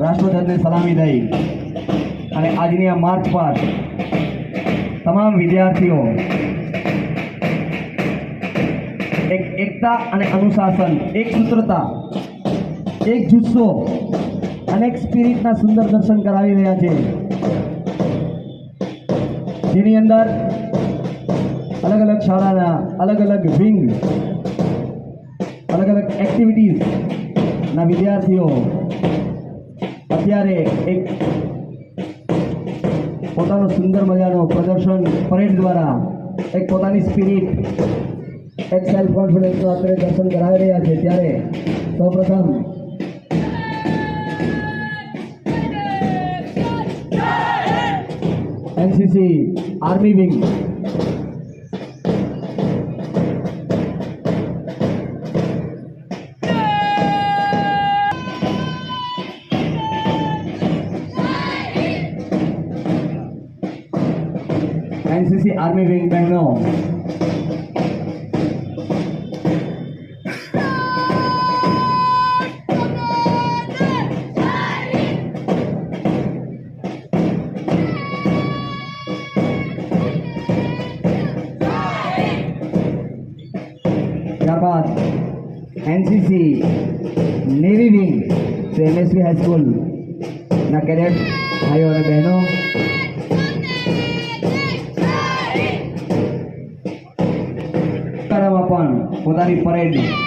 રાષ્ટ્રધ્વજને સલામી દઈ અને આજની આ માર્ચ પાસ્ટ તમામ વિદ્યાર્થીઓ એક એકતા અને અનુશાસન, એક સૂત્રતા, એક જુસ્સો અને એક સ્પિરિટના સુંદર દર્શન કરાવી રહ્યા છે, જેની અંદર અલગ અલગ શાળાના અલગ અલગ વિંગ, અલગ અલગ એક્ટિવિટીઝના વિદ્યાર્થીઓ અત્યારે એક પોતાનો સુંદર મજાનો પ્રદર્શન પરેડ દ્વારા એક પોતાની સ્પિરિટ, એક સેલ્ફ કોન્ફિડન્સનું અત્યારે દર્શન કરાવી રહ્યા છે. ત્યારે સૌપ્રથમ એનસીસી આર્મી વિંગ બહેનો ત્યારબાદ NCC navy wing MSV high school ના કેડેટ ભાઈઓ અને બહેનો પણ પોતાની પરેડ